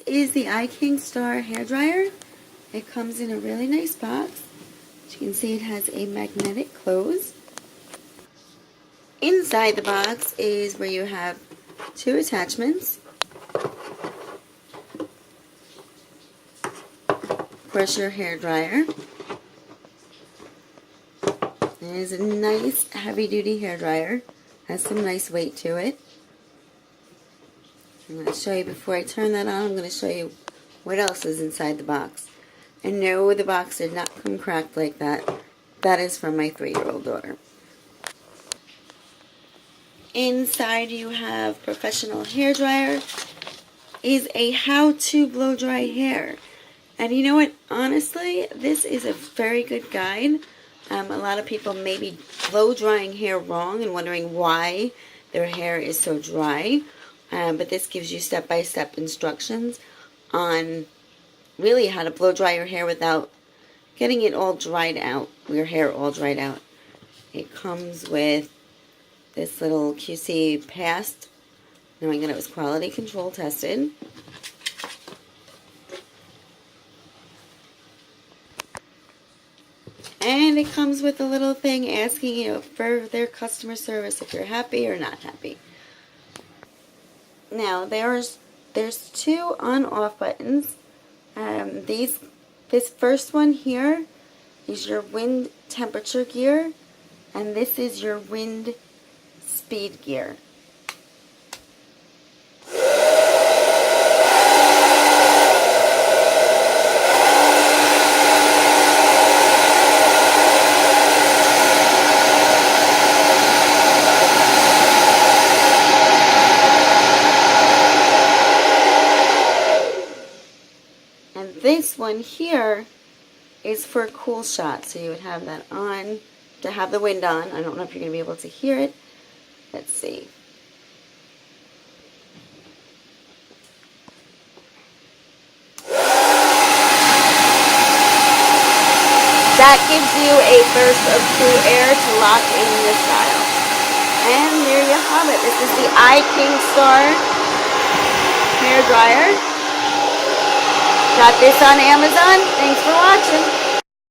is the Kingstar hairdryer. It comes in a really nice box. As you can see, it has a magnetic close. Inside the box is where you have two attachments. Of course, your hairdryer. It is a nice heavy-duty hairdryer. Has some nice weight to it. I'm going to show you, before I turn that on, I'm going to show you what else is inside the box. And no, the box did not come cracked like that. That is from my 3-year-old daughter. Inside you have professional hairdryer. Is a how to blow dry hair. And you know what? Honestly, this is a very good guide. A lot of people may be blow drying hair wrong and wondering why their hair is so dry. But this gives you step-by-step instructions on really how to blow dry your hair without getting it all dried out, your hair all dried out. It comes with this little QC passed, knowing that it was quality control tested. And it comes with a little thing asking you for their customer service if you're happy or not happy. Now there's two on-off buttons. This first one here is your wind temperature gear, and this is your wind speed gear. And this one here is for a cool shot, so you would have that on to have the wind on. I don't know if you're going to be able to hear it. Let's see. That gives you a burst of cool air to lock in the style. And there you have it. This is the Kingstar hair dryer. Got this on Amazon. Thanks for watching.